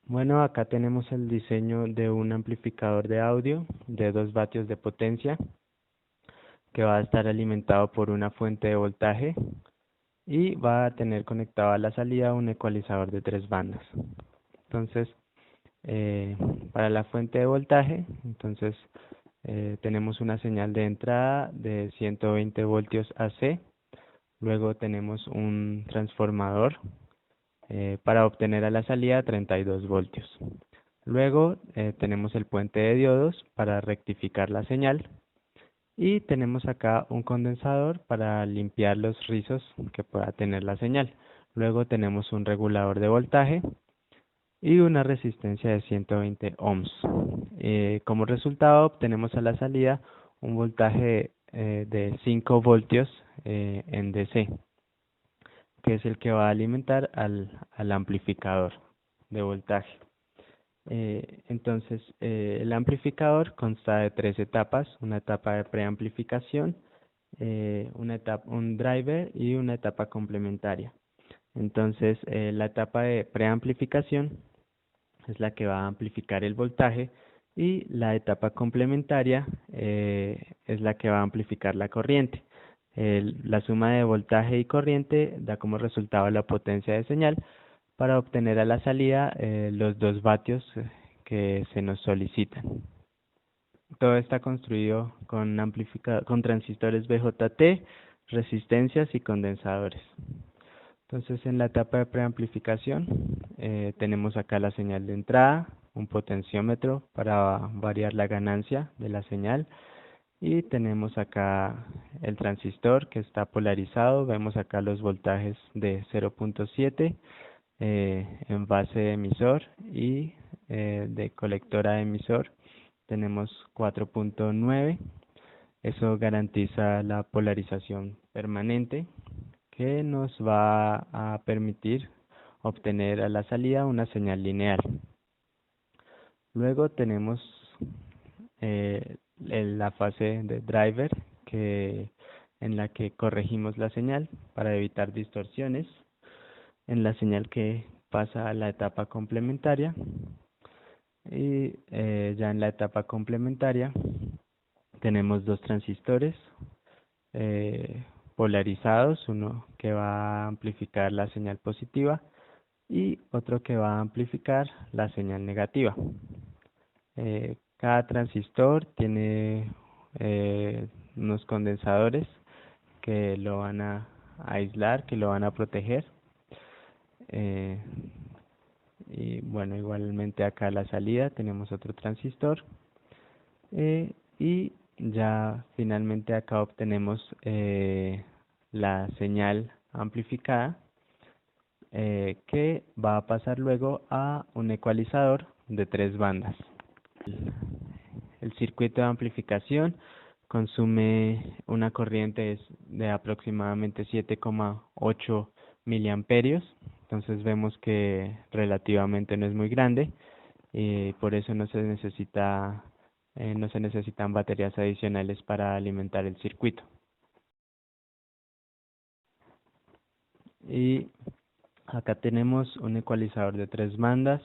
Bueno, acá tenemos el diseño de un amplificador de audio de 2 vatios de potencia que va a estar alimentado por una fuente de voltaje y va a tener conectado a la salida un ecualizador de 3 bandas. Entonces, para la fuente de voltaje, tenemos una señal de entrada de 120 voltios AC. Luego tenemos un transformador para obtener a la salida 32 voltios. Luego tenemos el puente de diodos para rectificar la señal y tenemos acá un condensador para limpiar los rizos que pueda tener la señal. Luego tenemos un regulador de voltaje y una resistencia de 120 ohms. Como resultado obtenemos a la salida un voltaje de 5 voltios en DC, que es el que va a alimentar al amplificador de voltaje. El amplificador consta de 3 etapas: una etapa de preamplificación, un driver y una etapa complementaria. La etapa de preamplificación es la que va a amplificar el voltaje y la etapa complementaria es la que va a amplificar la corriente. La suma de voltaje y corriente da como resultado la potencia de señal para obtener a la salida los 2 vatios que se nos solicitan. Todo está construido con transistores BJT, resistencias y condensadores. Entonces, en la etapa de preamplificación tenemos acá la señal de entrada, un potenciómetro para variar la ganancia de la señal, y tenemos acá el transistor que está polarizado. Vemos acá los voltajes de 0.7 en base de emisor y de colectora de emisor tenemos 4.9. Eso garantiza la polarización permanente que nos va a permitir obtener a la salida una señal lineal. Luego tenemos la fase de driver en la que corregimos la señal para evitar distorsiones en la señal que pasa a la etapa complementaria. Y ya en la etapa complementaria tenemos 2 transistores eh, polarizados, uno que va a amplificar la señal positiva y otro que va a amplificar la señal negativa. Cada transistor tiene unos condensadores que lo van a aislar, que lo van a proteger. Eh, y bueno, igualmente acá a la salida tenemos otro transistor. Y ya finalmente acá obtenemos la señal amplificada que va a pasar luego a un ecualizador de 3 bandas. El circuito de amplificación consume una corriente de aproximadamente 7,8 miliamperios. Entonces vemos que relativamente no es muy grande y por eso no se necesitan baterías adicionales para alimentar el circuito. Y acá tenemos un ecualizador de 3 bandas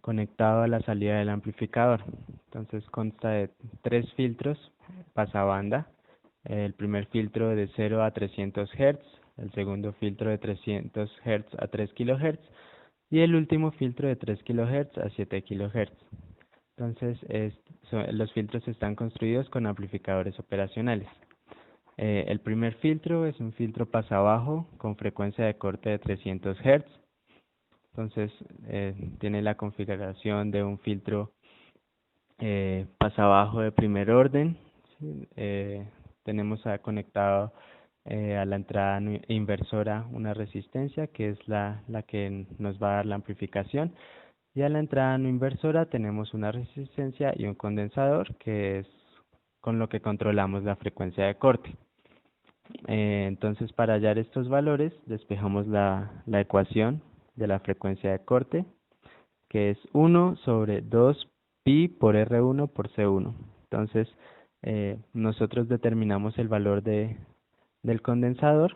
conectado a la salida del amplificador. Entonces consta de 3 filtros pasabanda. El primer filtro de 0 a 300 Hz, el segundo filtro de 300 Hz a 3 kHz y el último filtro de 3 kHz a 7 kHz. Entonces, los filtros están construidos con amplificadores operacionales. El primer filtro es un filtro pasabajo con frecuencia de corte de 300 Hz. Entonces, tiene la configuración de un filtro pasabajo de primer orden. ¿Sí? Tenemos conectado a la entrada inversora una resistencia que es la que nos va a dar la amplificación. Y a la entrada no inversora tenemos una resistencia y un condensador que es con lo que controlamos la frecuencia de corte. Entonces, para hallar estos valores despejamos la ecuación de la frecuencia de corte, que es 1 sobre 2 pi por R1 por C1. Entonces, nosotros determinamos el valor del condensador,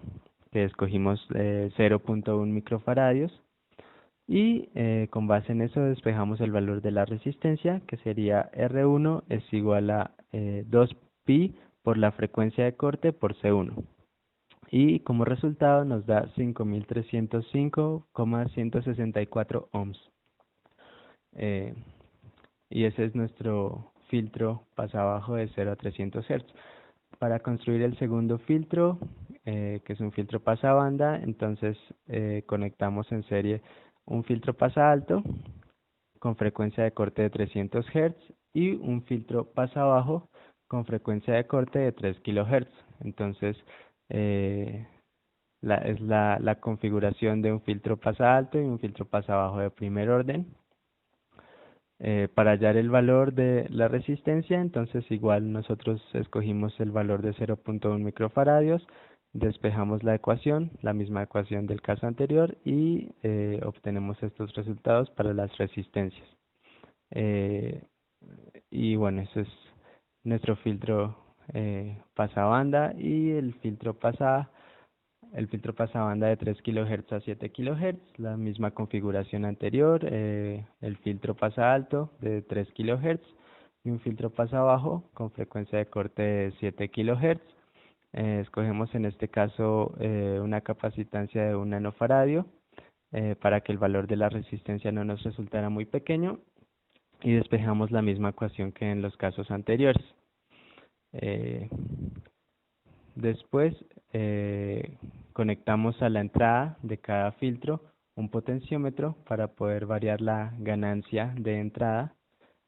que escogimos 0.1 microfaradios. Y con base en eso despejamos el valor de la resistencia, que sería R1 es igual a 2pi por la frecuencia de corte por C1. Y como resultado nos da 5305,164 ohms. Eh, y ese es nuestro filtro pasabajo de 0 a 300 Hz. Para construir el segundo filtro, que es un filtro pasabanda, entonces conectamos en serie un filtro pasalto con frecuencia de corte de 300 Hz y un filtro pasabajo con frecuencia de corte de 3 kHz. Entonces, es la configuración de un filtro pasalto y un filtro pasabajo de primer orden. Para hallar el valor de la resistencia, entonces igual nosotros escogimos el valor de 0.1 microfaradios, despejamos la ecuación, la misma ecuación del caso anterior, y obtenemos estos resultados para las resistencias. Y bueno, eso es nuestro filtro pasabanda y el filtro pasabanda de 3 kHz a 7 kHz, la misma configuración anterior, el filtro pasa alto de 3 kHz y un filtro pasa bajo con frecuencia de corte de 7 kHz. Escogemos en este caso una capacitancia de 1 nanofaradio para que el valor de la resistencia no nos resultara muy pequeño y despejamos la misma ecuación que en los casos anteriores. Eh, Después conectamos a la entrada de cada filtro un potenciómetro para poder variar la ganancia de entrada.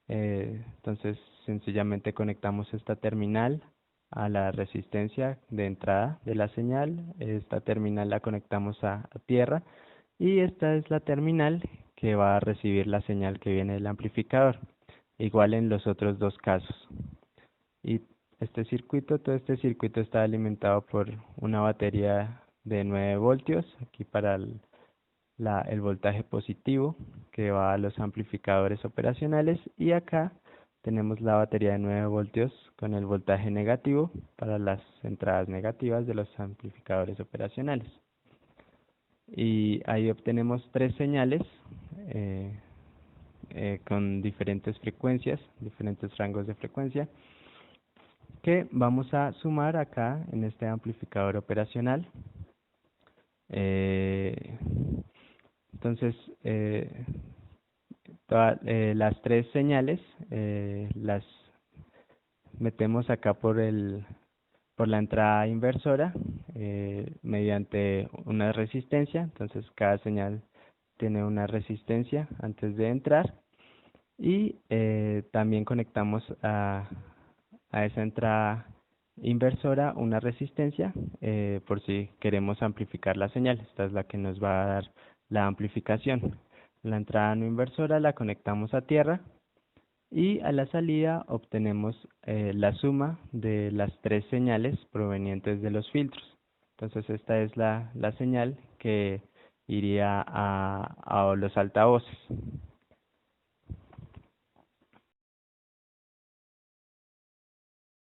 Entonces sencillamente conectamos esta terminal a la resistencia de entrada de la señal. Esta terminal la conectamos a tierra y esta es la terminal que va a recibir la señal que viene del amplificador. Igual en los otros dos casos. Y todo este circuito está alimentado por una batería de 9 voltios, aquí para el voltaje positivo que va a los amplificadores operacionales, y acá tenemos la batería de 9 voltios con el voltaje negativo para las entradas negativas de los amplificadores operacionales. Y ahí obtenemos tres señales eh, con diferentes frecuencias, diferentes rangos de frecuencia, que vamos a sumar acá en este amplificador operacional. Eh, entonces, las tres señales las metemos acá por la entrada inversora mediante una resistencia. Entonces, cada señal tiene una resistencia antes de entrar. Y también conectamos a esa entrada inversora una resistencia por si queremos amplificar la señal. Esta es la que nos va a dar la amplificación. La entrada no inversora la conectamos a tierra y a la salida obtenemos la suma de las tres señales provenientes de los filtros. Entonces esta es la señal que iría a los altavoces.